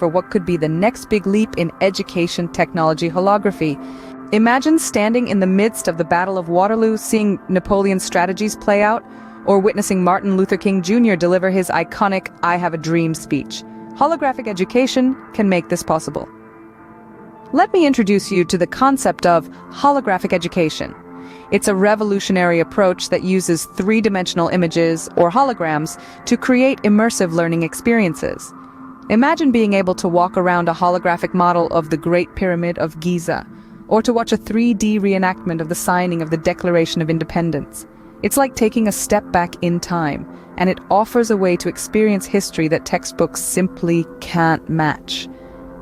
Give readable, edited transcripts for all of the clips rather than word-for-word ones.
for what could be the next big leap in education technology: holography. Imagine standing in the midst of the Battle of Waterloo, seeing Napoleon's strategies play out, or witnessing Martin Luther King Jr. deliver his iconic "I Have a Dream" speech. Holographic education can make this possible. Let me introduce you to the concept of holographic education. It's a revolutionary approach that uses three-dimensional images, or holograms, to create immersive learning experiences. Imagine being able to walk around a holographic model of the Great Pyramid of Giza, or to watch a 3D reenactment of the signing of the Declaration of Independence. It's like taking a step back in time, and it offers a way to experience history that textbooks simply can't match.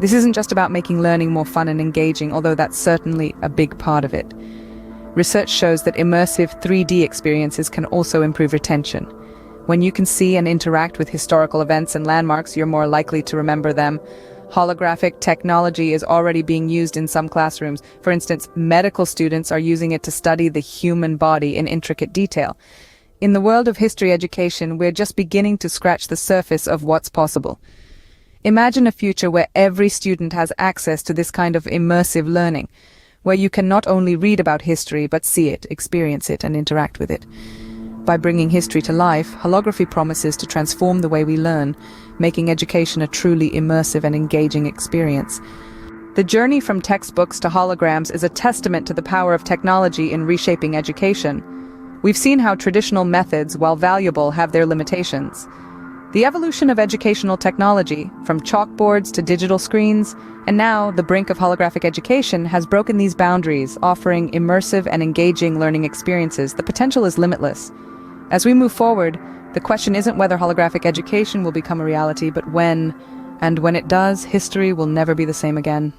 This isn't just about making learning more fun and engaging, although that's certainly a big part of it. Research shows that immersive 3D experiences can also improve retention. When you can see and interact with historical events and landmarks, you're more likely to remember them. Holographic technology is already being used in some classrooms. For instance, medical students are using it to study the human body in intricate detail. In the world of history education, we're just beginning to scratch the surface of what's possible. Imagine a future where every student has access to this kind of immersive learning, where you can not only read about history, but see it, experience it, and interact with it. By bringing history to life, holography promises to transform the way we learn, making education a truly immersive and engaging experience. The journey from textbooks to holograms is a testament to the power of technology in reshaping education. We've seen how traditional methods, while valuable, have their limitations. The evolution of educational technology, from chalkboards to digital screens, and now the brink of holographic education, has broken these boundaries, offering immersive and engaging learning experiences. The potential is limitless. As we move forward, the question isn't whether holographic education will become a reality, but when. And when it does, history will never be the same again.